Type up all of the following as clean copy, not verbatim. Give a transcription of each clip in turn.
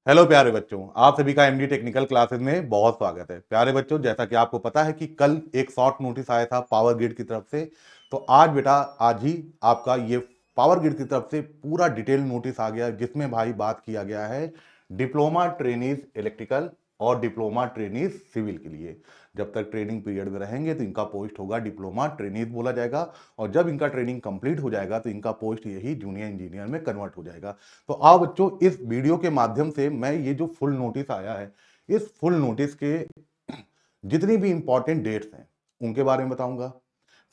Hello प्यारे बच्चों, आप सभी का एमडी टेक्निकल क्लासेस में बहुत स्वागत है। प्यारे बच्चों, जैसा कि आपको पता है कि कल एक शॉर्ट नोटिस आया था पावर ग्रिड की तरफ से, तो आज बेटा आज ही आपका ये पावर ग्रिड की तरफ से पूरा डिटेल नोटिस आ गया, जिसमें भाई बात किया गया है डिप्लोमा ट्रेनीज इलेक्ट्रिकल और डिप्लोमा ट्रेनीज सिविल के लिए। जब तक ट्रेनिंग पीरियड में रहेंगे तो इनका पोस्ट होगा डिप्लोमा ट्रेनीज बोला जाएगा, और जब इनका ट्रेनिंग कंप्लीट हो जाएगा तो इनका पोस्ट यही जूनियर इंजीनियर में कन्वर्ट हो जाएगा। तो आओ बच्चों, इस वीडियो के माध्यम से मैं ये जो फुल नोटिस आया है, इस फुल नोटिस के जितनी भी इंपॉर्टेंट डेट्स हैं उनके बारे में बताऊंगा।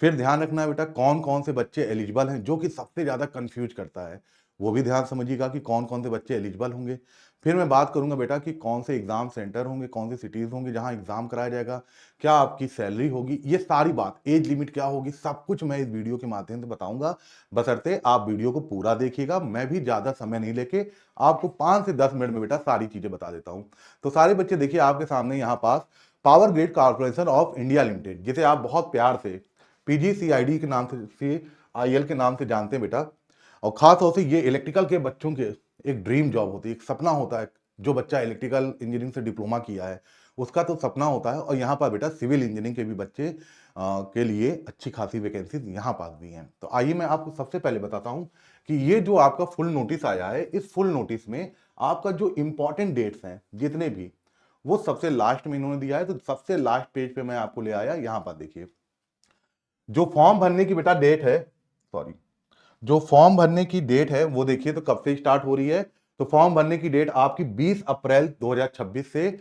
फिर ध्यान रखना है बेटा, कौन कौन से बच्चे एलिजिबल हैं, जो कि सबसे ज्यादा कंफ्यूज करता है, वो भी ध्यान समझिएगा कि कौन कौन से बच्चे एलिजिबल होंगे। फिर मैं बात करूंगा बेटा कि कौन से एग्जाम सेंटर होंगे, कौन सी सिटीज होंगी जहां एग्जाम कराया जाएगा, क्या आपकी सैलरी होगी, ये सारी बात, एज लिमिट क्या होगी, सब कुछ मैं इस वीडियो के माध्यम से बताऊंगा। बशर्ते आप वीडियो को पूरा देखिएगा। मैं भी ज्यादा समय नहीं लेके आपको 5 से 10 मिनट में बेटा सारी चीजें बता देता हूं। तो सारे बच्चे देखिए, आपके सामने यहाँ पास power grid corporation of India limited, जिसे आप बहुत प्यार से पीजीसीआईडी के नाम से, सीआईएल के नाम से जानते हैं बेटा। और खास तौर से ये इलेक्ट्रिकल के बच्चों के एक ड्रीम जॉब होती है, एक सपना होता है। जो बच्चा इलेक्ट्रिकल इंजीनियरिंग से डिप्लोमा किया है उसका तो सपना होता है। और यहाँ पर बेटा सिविल इंजीनियरिंग के भी बच्चे के लिए अच्छी खासी वैकेंसीज यहाँ पास भी हैं। तो आइए मैं आपको सबसे पहले बताता हूँ कि ये जो आपका फुल नोटिस आया है, इस फुल नोटिस में आपका जो इंपॉर्टेंट डेट्स हैं जितने भी, वो सबसे लास्ट में इन्होंने दिया है। तो सबसे लास्ट पेज पे मैं आपको ले आया, यहाँ पर देखिए जो फॉर्म भरने की बेटा डेट है, सॉरी, जो फॉर्म भरने की डेट है वो देखिए तो कब से स्टार्ट हो रही है। तो फॉर्म भरने की डेट आपकी 20 अप्रैल 2026 से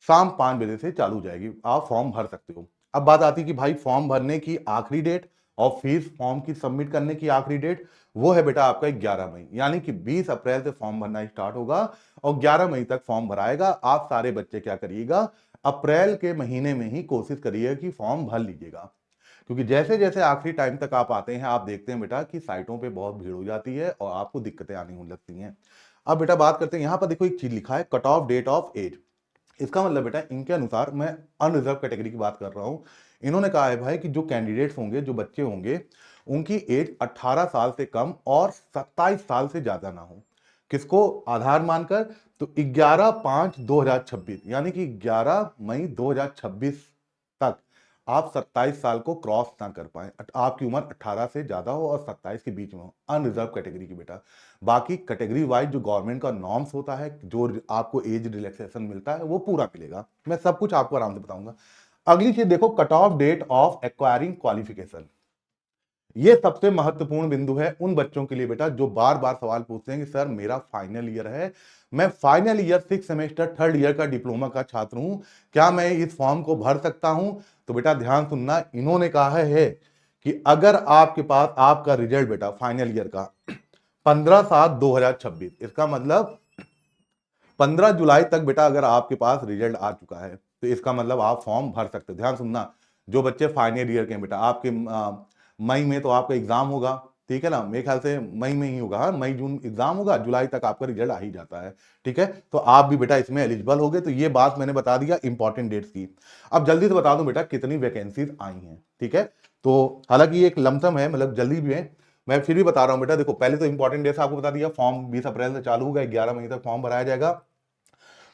शाम 5 बजे से चालू हो जाएगी, आप फॉर्म भर सकते हो। अब बात आती है कि भाई फॉर्म भरने की आखिरी डेट और फीस फॉर्म की सबमिट करने की आखिरी डेट, वो है बेटा आपका 11 मई। यानी कि 20 अप्रैल से फॉर्म भरना स्टार्ट होगा और 11 मई तक फॉर्म भराएगा। आप सारे बच्चे क्या करिएगा, अप्रैल के महीने में ही कोशिश करिएगा कि फॉर्म भर लीजिएगा, क्योंकि जैसे जैसे आखिरी टाइम तक आप आते हैं आप देखते हैं बेटा कि साइटों पे बहुत भीड़ हो जाती है और आपको दिक्कतें आनी होने लगती हैं। अब बेटा बात करते हैं, यहाँ पर देखो एक चीज लिखा है cut off date of age. इसका मतलब बेटा इनके अनुसार, मैं अनरिजर्व कैटेगरी की बात कर रहा हूं, इन्होंने कहा है भाई कि जो कैंडिडेट्स होंगे, जो बच्चे होंगे, उनकी एज 18 साल से कम और 27 साल से ज्यादा ना हो। किसको आधार मानकर? तो 11/5/2026 यानी कि 11 मई 2026 तक आप 27 साल को क्रॉस ना कर पाए, आपकी उम्र 18 से ज्यादा हो और 27 के बीच में हो, अनरिजर्व कैटेगरी की बेटा। बाकी कैटेगरी वाइज जो गवर्नमेंट का नॉर्म्स होता है, जो आपको एज रिलैक्सेशन मिलता है, वो पूरा मिलेगा। मैं सब कुछ आपको आराम से बताऊंगा। अगली चीज देखो, cut off date of acquiring qualification. ये सबसे महत्वपूर्ण बिंदु है उन बच्चों के लिए बेटा जो बार बार सवाल पूछते हैं कि सर मेरा फाइनल ईयर है, मैं final year 6 semester 3rd year का डिप्लोमा का छात्र हूं, क्या मैं इस फॉर्म को भर सकता हूं? तो बेटा ध्यान सुनना, इन्होंने कहा है कि अगर आपके पास आपका रिजल्ट बेटा फाइनल ईयर का 15/7/2026, इसका मतलब 15 जुलाई तक बेटा अगर आपके पास रिजल्ट आ चुका है तो इसका मतलब आप फॉर्म भर सकते हो। ध्यान सुनना, जो बच्चे फाइनल ईयर के हैं बेटा, आपके मई में तो आपका एग्जाम होगा, ठीक है ना, मेरे ख्याल से मई में ही होगा, हाँ, मई जून एग्जाम होगा, जुलाई तक आपका रिजल्ट आ ही जाता है, ठीक है। तो आप भी बेटा इसमें एलिजिबल हो गए। तो ये बात मैंने बता दिया इंपॉर्टेंट डेट्स की। अब जल्दी से बता दूं बेटा कितनी वैकेंसीज आई हैं, ठीक है। तो हालांकि ये एक लमसम है, मतलब जल्दी भी है, मैं फिर भी बता रहा हूं बेटा। देखो पहले तो इंपॉर्टेंट डेट्स आपको बता दिया, फॉर्म 20 अप्रैल से चालू होगा, 11 मई तक फॉर्म भराया जाएगा।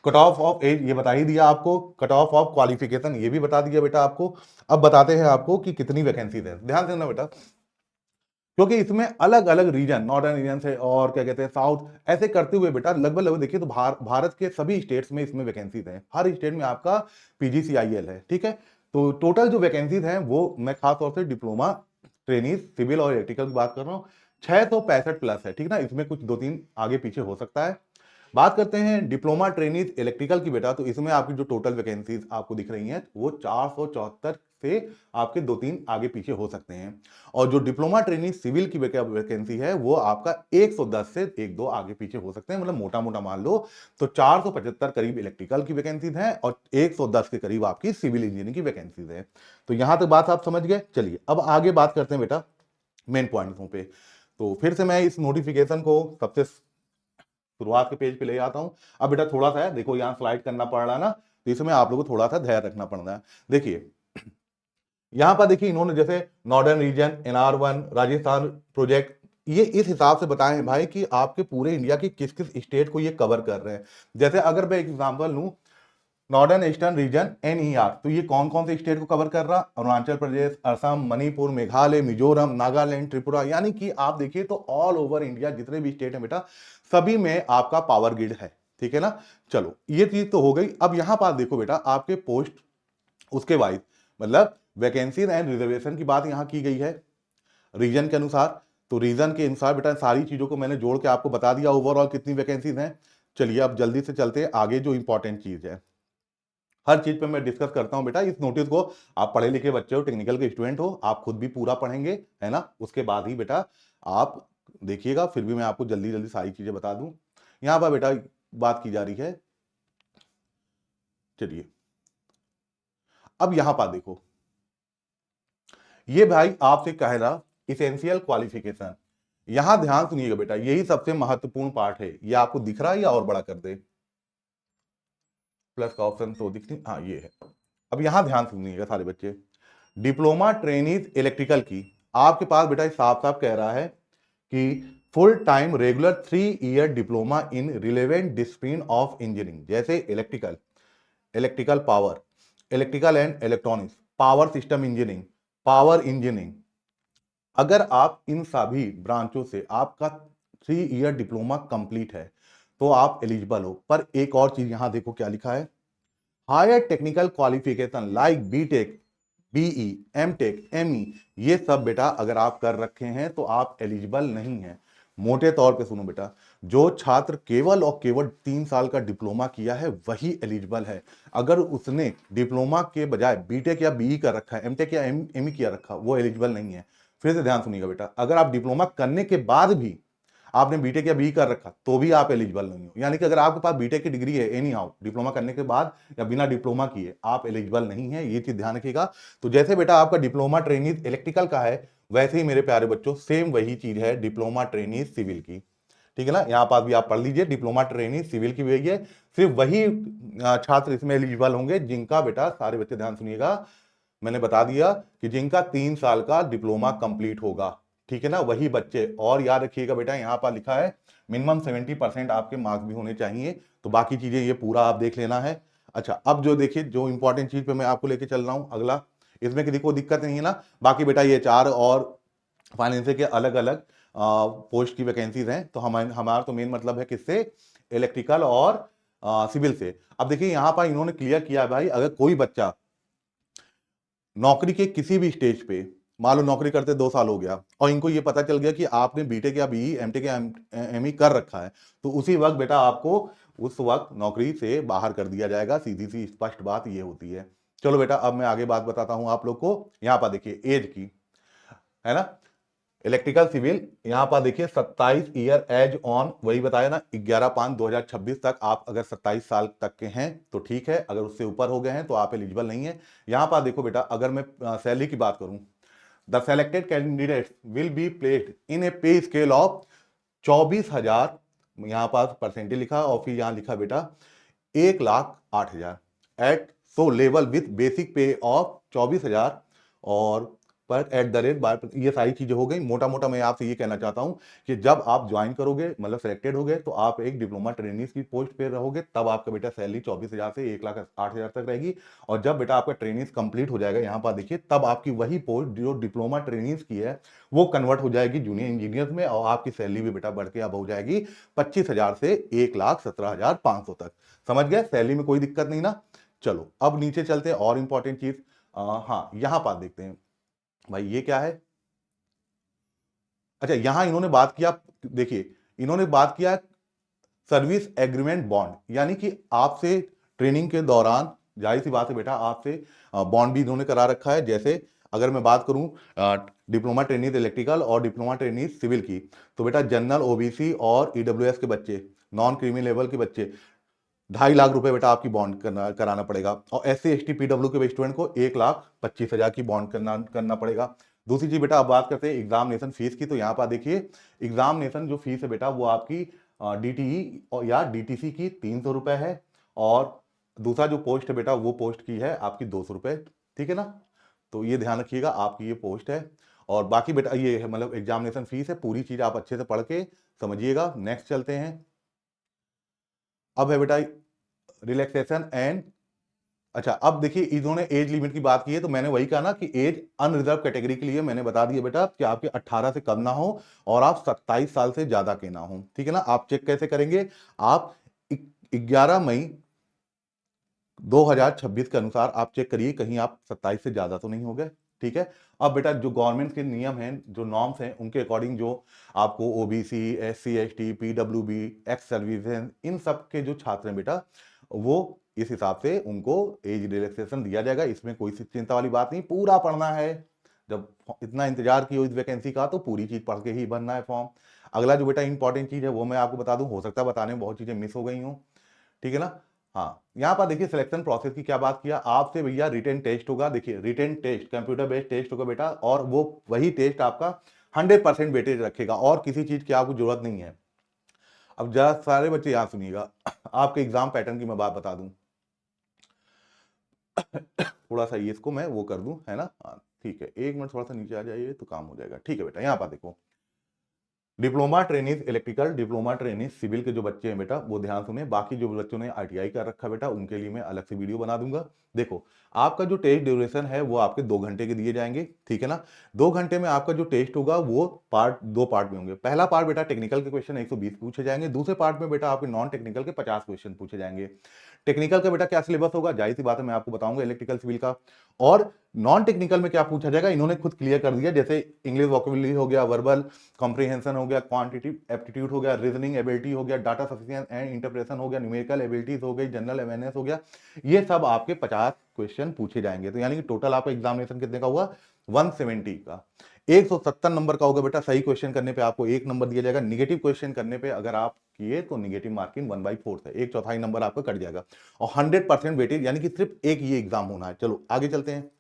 कट ऑफ ऑफ एज ये बता ही दिया आपको, कट ऑफ ऑफ क्वालिफिकेशन ये भी बता दिया बेटा आपको। अब बताते हैं आपको कि कितनी वैकेंसीज है, ध्यान देना बेटा, क्योंकि इसमें अलग अलग रीजन, नॉर्दर्न रीजन से और क्या कहते हैं साउथ, ऐसे करते हुए बेटा लगभग लगभग देखिए तो भारत के सभी स्टेट्स में इसमें वैकेंसीज हैं, हर स्टेट में आपका पीजीसीआईएल है, ठीक है। तो टोटल जो वैकेंसीज हैं वो मैं खास तौर से डिप्लोमा ट्रेनिंग सिविल और इलेक्ट्रिकल की बात कर रहा हूँ, 665 प्लस है, ठीक ना। इसमें कुछ 2-3 आगे पीछे हो सकता है। बात करते हैं डिप्लोमा ट्रेनीज इलेक्ट्रिकल की बेटा, तो इसमें आपकी जो टोटल वैकेंसीज आपको दिख रही हैं वो 474 से आपके 2-3 आगे पीछे हो सकते हैं। और जो डिप्लोमा ट्रेनिंग सिविल की वैकेंसी है वो आपका 110 से 1-2 आगे पीछे हो सकते हैं, मतलब मोटा मोटा मान लो तो 475 करीब इलेक्ट्रिकल की वैकेंसीज हैं और 110 के करीब आपकी सिविल इंजीनियरिंग की वैकेंसीज है। तो यहां तक बात आप समझ गए। चलिए अब आगे बात करते हैं बेटा मेन पॉइंट्सों पे। तो फिर से मैं इस नोटिफिकेशन को सबसे शुरुआत के पेज पे ले आता हूं। अब बेटा थोड़ा सा है, देखो यहाँ स्लाइड करना पड़ रहा है ना, तो इसमें आप लोगों को थोड़ा सा धैर्य रखना पड़ रहा है। देखिए यहां पर देखिए इन्होंने जैसे northern region, NR1 Rajasthan project ये इस हिसाब से बताए हैं भाई कि आपके पूरे इंडिया की किस किस स्टेट को ये कवर कर रहे हैं। जैसे अगर मैं एग्जांपल लूं, नॉर्दर्न ईस्टर्न रीजन NER, तो ये कौन कौन से स्टेट को कवर कर रहा? अरुणाचल प्रदेश, असम, मणिपुर, मेघालय, मिजोरम, नागालैंड, त्रिपुरा। यानी कि आप देखिए तो ऑल ओवर इंडिया जितने भी स्टेट है बेटा, सभी में आपका पावर ग्रिड है। ठीक है ना। चलो ये चीज तो हो गई। अब यहां पर देखो बेटा, आपके पोस्ट उसके वाइज, मतलब वैकेंसीज एंड रिजर्वेशन की बात यहां की गई है रीजन के अनुसार। तो रीजन के अनुसार बेटा सारी चीजों को मैंने जोड़ के आपको बता दिया ओवरऑल कितनी वैकेंसीज हैं। चलिए अब जल्दी से चलते हैं आगे, जो इंपॉर्टेंट चीज है हर चीज पे मैं डिस्कस करता हूं बेटा। इस नोटिस को आप पढ़े लिखे बच्चे हो, टेक्निकल के स्टूडेंट हो, आप खुद भी पूरा पढ़ेंगे, है ना, उसके बाद ही बेटा आप देखिएगा। फिर भी मैं आपको जल्दी जल्दी सारी चीजें बता दूं। यहां पर बेटा बात की जा रही है, चलिए अब यहां पर देखो, ये भाई आपसे कह रहा इसेंशियल क्वालिफिकेशन। यहां ध्यान सुनिएगा बेटा, यही सबसे महत्वपूर्ण पार्ट है। ये आपको दिख रहा है या और बड़ा कर दे? प्लस का ऑप्शन तो दिख नहीं, हाँ ये है। अब यहां ध्यान सुनिएगा सारे बच्चे, डिप्लोमा ट्रेनीज इलेक्ट्रिकल की, आपके पास बेटा साफ साफ कह रहा है कि full time regular 3 year diploma in relevant discipline of engineering, जैसे electrical, electrical power, electrical and electronics, power system engineering, power engineering. अगर आप इन सभी ब्रांचों से आपका 3 ईयर डिप्लोमा कंप्लीट है तो आप एलिजिबल हो। पर एक और चीज यहां देखो क्या लिखा है, higher technical qualification like BTech, BE, MTech, ME, ये सब बेटा अगर आप कर रखे हैं तो आप एलिजिबल नहीं हैं। मोटे तौर पे सुनो बेटा, जो छात्र केवल और केवल 3 साल का डिप्लोमा किया है वही एलिजिबल है। अगर उसने डिप्लोमा के बजाय बीटेक या बीई कर रखा है, एमटेक या एमई किया रखा, वो एलिजिबल नहीं है। फिर से ध्यान सुनिएगा बेटा, अगर आप डिप्लोमा करने के बाद भी आपने बीटेक या बी कर रखा तो भी आप एलिजिबल नहीं हो। यानी कि अगर आपके पास बीटेक की डिग्री है एनी हाउ, डिप्लोमा करने के बाद या बिना डिप्लोमा किए, आप एलिजिबल नहीं है, ये चीज ध्यान रखिएगा। तो जैसे बेटा आपका डिप्लोमा ट्रेनीज इलेक्ट्रिकल का है, वैसे ही मेरे प्यारे बच्चों सेम वही चीज है डिप्लोमा ट्रेनीज सिविल की। ठीक है ना, यहां पास भी आप पढ़ लीजिए, डिप्लोमा ट्रेनीज सिविल की भी है। सिर्फ वही छात्र इसमें एलिजिबल होंगे जिनका बेटा, सारे बच्चे ध्यान सुनिएगा, मैंने बता दिया कि जिनका 3 साल का डिप्लोमा कंप्लीट होगा। ठीक है ना, वही बच्चे। और याद रखिएगा बेटा, यहां पर लिखा है मिनिमम 70% आपके मार्क्स भी होने चाहिए। तो बाकी चीजें ये पूरा आप देख लेना है। अच्छा अब जो देखिए, जो इंपॉर्टेंट चीज पे मैं आपको लेके चल रहा हूं अगला, इसमें किसी को दिक्कत नहीं है ना? बाकी बेटा ये चार और फाइनेंस के अलग अलग पोस्ट की वैकेंसीज हैं। तो हमारा तो मेन मतलब है किससे, इलेक्ट्रिकल और सिविल से। अब देखिए यहां पर इन्होंने क्लियर किया है भाई, अगर कोई बच्चा नौकरी के किसी भी स्टेज पे, मान लो नौकरी करते 2 साल हो गया और इनको ये पता चल गया कि आपने बीटेक या बीई, एमटेक या एमई कर रखा है, तो उसी वक्त बेटा आपको उस वक्त नौकरी से बाहर कर दिया जाएगा। सीधी सी स्पष्ट बात ये होती है। चलो बेटा अब मैं आगे बात बताता हूं आप लोग को। यहां पर देखिए एज की, है ना, इलेक्ट्रिकल सिविल, यहां पर देखिए 27 ईयर एज ऑन, वही बताया ना, 11/5/2026 तक आप अगर 27 साल तक के हैं तो ठीक है, अगर उससे ऊपर हो गए हैं तो आप एलिजिबल नहीं है। यहां पर देखो बेटा, अगर मैं सैलरी की बात करूं, the selected candidate will be placed in ए पे स्केल ऑफ 24,000, यहां पास परसेंटेज लिखा और फिर यहां लिखा बेटा 1,08,000 at so level with basic pay of 24,000 और पर एट द रेट बाय, ये सारी चीजें हो गई। मोटा मोटा मैं आपसे ये कहना चाहता हूं कि जब आप ज्वाइन करोगे, मतलब सेलेक्टेड हो गए, तो आप एक डिप्लोमा ट्रेनिंग की पोस्ट पे रहोगे, तब आपका बेटा सैलरी 24,000 से 1,08,000 तक रहेगी। और जब बेटा आपका ट्रेनिंग कंप्लीट हो जाएगा, यहाँ पर देखिए, तब आपकी वही पोस्ट जो डिप्लोमा ट्रेनिंग की है वो कन्वर्ट हो जाएगी जूनियर इंजीनियर में, और आपकी सैलरी भी बेटा बढ़ के अब हो जाएगी 25,000 से 1,17,500 तक। समझ गए? सैलरी में कोई दिक्कत नहीं ना। चलो अब नीचे चलते हैं, और इंपॉर्टेंट चीज, हाँ यहां पर देखते हैं भाई ये क्या है। अच्छा यहां इन्होंने बात किया, देखिए इन्होंने बात किया सर्विस एग्रीमेंट बॉन्ड, यानी कि आपसे ट्रेनिंग के दौरान, जाहिर सी बात है बेटा, आपसे बॉन्ड भी इन्होंने करा रखा है। जैसे अगर मैं बात करूं डिप्लोमा ट्रेनिंग इलेक्ट्रिकल और डिप्लोमा ट्रेनिंग सिविल की, तो बेटा जनरल, ओबीसी और ईडब्ल्यूएस के बच्चे, नॉन क्रीमी लेवल के बच्चे 2.5 लाख रुपए बेटा आपकी बॉन्ड कराना पड़ेगा। और S C S T PW के स्टूडेंट को 1,25,000 की बॉन्ड करना पड़ेगा। दूसरी चीज बेटा, अब बात करते हैं एग्जामिनेशन फीस की। तो यहाँ पर देखिए, एग्जामिनेशन जो फीस है बेटा वो आपकी डीटीई या डीटीसी की 300 रुपए है, और दूसरा जो पोस्ट है बेटा वो पोस्ट की है आपकी 200 रुपए। ठीक है ना, तो ये ध्यान रखिएगा, आपकी ये पोस्ट है। और बाकी बेटा ये है मतलब एग्जामिनेशन फीस है, पूरी चीज आप अच्छे से पढ़ के समझिएगा। नेक्स्ट चलते हैं। अब है बेटा रिलैक्सेशन एंड, अच्छा अब देखिए इन्होंने एज लिमिट की बात की है, तो मैंने वही कहा ना कि एज अनरिजर्व कैटेगरी के लिए मैंने बता दिया बेटा कि आपके 18 से कम ना हो और आप 27 साल से ज्यादा के ना हो, ठीक है ना। आप चेक कैसे करेंगे, आप 11 मई 2026 के अनुसार आप चेक करिए कहीं आप 27 से ज्यादा तो नहीं हो गए, ठीक है। अब बेटा जो गवर्नमेंट के नियम हैं, जो नॉर्म्स हैं, उनके अकॉर्डिंग जो आपको OBC, SC, ST, PWB, ex service, इन सब के जो छात्र हैं बेटा, वो इस हिसाब से उनको एज रिलैक्सेशन दिया जाएगा। इसमें कोई चिंता वाली बात नहीं, पूरा पढ़ना है। जब इतना इंतजार किया इस वैकेंसी का तो पूरी चीज पढ़ के ही भरना है फॉर्म। अगला जो बेटा इंपॉर्टेंट चीज है वो मैं आपको बता दूं, हो सकता है बताने में बहुत चीजें मिस हो गई हूं, ठीक है ना। हाँ यहाँ पर देखिए सिलेक्शन प्रोसेस की क्या बात किया आपसे भैया, रिटेन टेस्ट होगा। देखिए written test computer based test होगा बेटा, और वो वही टेस्ट आपका 100% वेटेज रखेगा और किसी चीज की आपको जरूरत नहीं है। अब जरा सारे बच्चे यहाँ सुनिएगा, आपके एग्जाम पैटर्न की मैं बात बता दूं, थोड़ा सा ये इसको मैं वो कर दूं, है ना। हाँ ठीक है, एक मिनट थोड़ा सा नीचे आ जाइए तो काम हो जाएगा, ठीक है बेटा। यहाँ पर देखो, diploma training electrical, diploma training civil के जो बच्चे हैं बेटा वो ध्यान सुने। बाकी जो बच्चों ने आईटीआई कर रखा बेटा उनके लिए मैं अलग से वीडियो बना दूंगा। देखो आपका जो टेस्ट ड्यूरेशन है वो आपके 2 घंटे के दिए जाएंगे, ठीक है ना। 2 घंटे में आपका जो टेस्ट होगा वो दो पार्ट में होंगे। पहला पार्ट बेटा टेक्निकल के क्वेश्चन 120 पूछे जाएंगे, दूसरे पार्ट में बेटा आपके नॉन टेक्निकल के 50 क्वेश्चन पूछे जाएंगे। टेक्निकल का बेटा क्या सिलेबस होगा, जाहिर सी बात है मैं आपको बताऊंगा इलेक्ट्रिकल सिविल का। और नॉन टेक्निकल में क्या पूछा जाएगा इन्होंने खुद क्लियर कर दिया, जैसे इंग्लिश वोकेबुलरी हो गया, वर्बल कॉम्प्रिहेंशन हो गया, क्वांटिटेटिव एप्टीट्यूड हो गया, रीजनिंग एबिलिटी हो गया, डाटा सफिशिएंस एंड इंटरप्रेशन हो गया, न्यूमेरिकल एबिलिटीज हो गई, जनरल अवेयरनेस हो गया। ये सब आपके 50 क्वेश्चन पूछे जाएंगे। तो यानी कि टोटल आपका एग्जामिनेशन कितने का हुआ, 170 का। 170 नंबर का होगा बेटा, सही क्वेश्चन करने पे आपको 1 नंबर दिया जाएगा, निगेटिव क्वेश्चन करने पे अगर आप किए तो निगेटिव मार्किंग 1/4 है, 1/4 नंबर आपका कट जाएगा। और 100% वेटेज, यानी कि सिर्फ एक ये एग्जाम होना है। चलो आगे चलते हैं।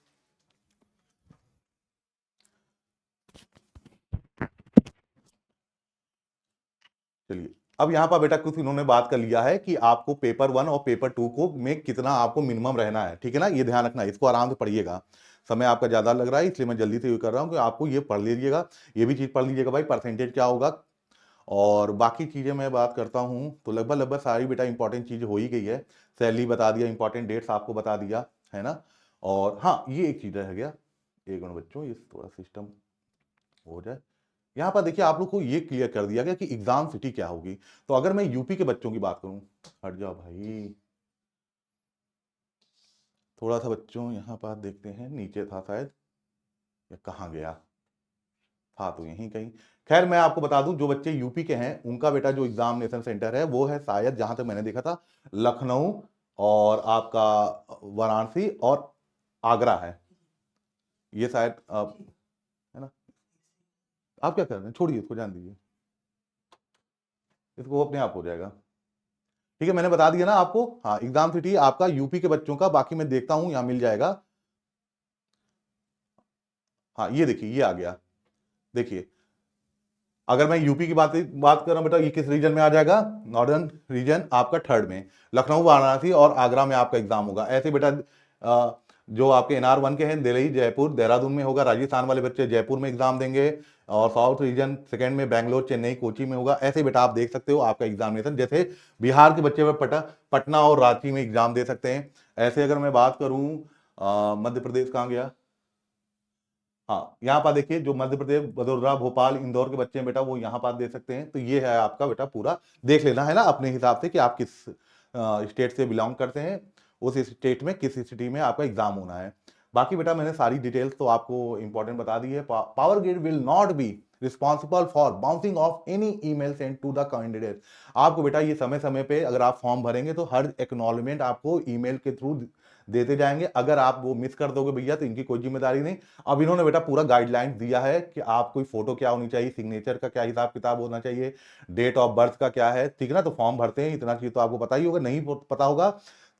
चलिए अब यहां पर बेटा कुछ इन्होंने बात कर लिया है कि आपको पेपर 1 और पेपर 2 को में कितना आपको मिनिमम रहना है, ठीक है ना। ये ध्यान रखना है, इसको आराम से पढ़िएगा। समय आपका ज्यादा लग रहा है इसलिए मैं जल्दी से ये कर रहा हूं कि आपको ये पढ़ लीजिएगा, ये भी चीज पढ़ लीजिएगा भाई, परसेंटेज क्या होगा। और बाकी चीजें मैं बात करता हूं तो लगभग लगभग सारी बेटा इंपॉर्टेंट चीज हो ही गई है। सैलरी बता दिया, इंपॉर्टेंट डेट्स आपको बता दिया, है ना। और हाँ ये एक चीज रह गया, एक मिनट बच्चों ये थोड़ा सिस्टम हो जाए। यहाँ पर देखिए आप लोग को ये क्लियर कर दिया गया कि एग्जाम सिटी क्या होगी। तो अगर मैं यूपी के बच्चों की बात करूं, हट जाओ भाई, थोड़ा सा बच्चों यहाँ पर देखते हैं, नीचे था शायद या कहाँ गया था, तो यहीं कहीं। खैर मैं आपको बता दूं जो बच्चे यूपी के हैं उनका बेटा जो एग्जामिनेशन सेंटर है वो है शायद, जहां तक मैंने देखा था, लखनऊ और आपका वाराणसी और आगरा है, ये शायद है ना। आप क्या कर रहे हैं, छोड़िए इसको, जान दीजिए, इसको अपने आप हो जाएगा, ठीक है। मैंने बता दिया ना आपको, हाँ एग्जाम सिटी आपका यूपी के बच्चों का, बाकी मैं देखता हूं यहां मिल जाएगा। हाँ ये देखिए ये आ गया, देखिए अगर मैं यूपी की बात कर रहा हूं बेटा, ये किस रीजन में आ जाएगा, नॉर्दर्न रीजन आपका थर्ड में, लखनऊ, वाराणसी और आगरा में आपका एग्जाम होगा। ऐसे बेटा जो आपके NR1 के हैं, दिल्ली, जयपुर, देहरादून में होगा। राजस्थान वाले बच्चे जयपुर में एग्जाम देंगे, और साउथ रीजन सेकंड में बैंगलोर, चेन्नई, कोची में होगा। ऐसे बेटा आप देख सकते हो आपका एग्जामिनेशन, जैसे बिहार के बच्चे पटना और रांची में एग्जाम दे सकते हैं। ऐसे अगर मैं बात करूं मध्य प्रदेश कहाँ गया, हाँ यहाँ पर देखिए जो मध्य प्रदेश, वडोदरा, भोपाल, इंदौर के बच्चे हैं बेटा वो यहाँ पर दे सकते हैं। तो ये है आपका बेटा, पूरा देख लेना है ना अपने हिसाब से कि आप किस स्टेट से बिलोंग करते हैं, उस स्टेट में किस सिटी में आपका एग्जाम होना है। बाकी बेटा मैंने सारी डिटेल्स तो आपको इंपॉर्टेंट बता दी है। Power grid will not be responsible for bouncing of any email send to the candidate. आपको बेटा ये समय समय पे अगर आप फॉर्म भरेंगे तो हर एक्नॉलेजमेंट आपको ईमेल के थ्रू देते जाएंगे। अगर आप वो मिस कर दोगे भैया तो इनकी कोई जिम्मेदारी नहीं। अब इन्होंने बेटा पूरा गाइडलाइंस दिया है कि आप कोई फोटो क्या होनी चाहिए, सिग्नेचर का क्या हिसाब किताब होना चाहिए, डेट ऑफ बर्थ का क्या है, ठीक है ना। तो फॉर्म भरते हैं, इतना चीज तो आपको पता ही होगा, नहीं पता होगा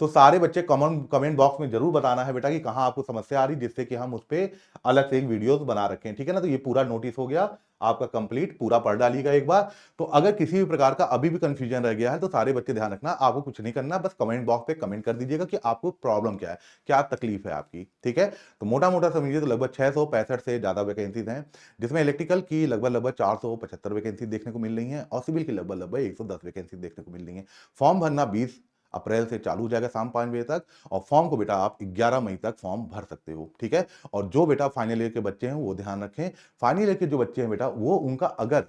तो सारे बच्चे कमेंट बॉक्स में जरूर बताना है बेटा कि कहां आपको समस्या आ रही, जिससे कि हम उस पर अलग से एक वीडियोस बना रखें, ठीक है ना। तो ये पूरा नोटिस हो गया आपका कंप्लीट, पूरा पढ़ डालिएगा एक बार। तो अगर किसी भी प्रकार का अभी भी कंफ्यूजन रह गया है तो सारे बच्चे ध्यान रखना, आपको कुछ नहीं करना, बस कमेंट बॉक्स पे कमेंट कर दीजिएगा कि आपको प्रॉब्लम क्या है, क्या तकलीफ है आपकी, ठीक है। तो मोटा मोटा समझिए तो लगभग 665 से ज्यादा वैकेंसीज हैं, जिसमें इलेक्ट्रिकल की लगभग 475 वैकेंसी देखने को मिल रही है और सिविल की लगभग 110 वैकेंसी देखने को मिल रही है। फॉर्म भरना 20 अप्रैल से चालू हो जाएगा शाम 5 बजे तक, और फॉर्म को बेटा आप 11 मई तक फॉर्म भर सकते हो, ठीक है। और जो बेटा फाइनल ईयर के बच्चे हैं वो ध्यान रखें, फाइनल ईयर के जो बच्चे हैं बेटा वो उनका अगर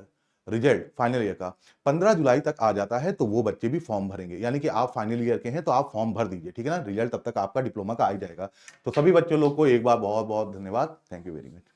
रिजल्ट फाइनल ईयर का 15 जुलाई तक आ जाता है तो वो बच्चे भी फॉर्म भरेंगे, यानी कि आप फाइनल ईयर के हैं तो आप फॉर्म भर दीजिए, ठीक है ना। रिजल्ट तब तक आपका डिप्लोमा का आ ही जाएगा। तो सभी बच्चों लोग को एक बार बहुत बहुत धन्यवाद। Thank you very much.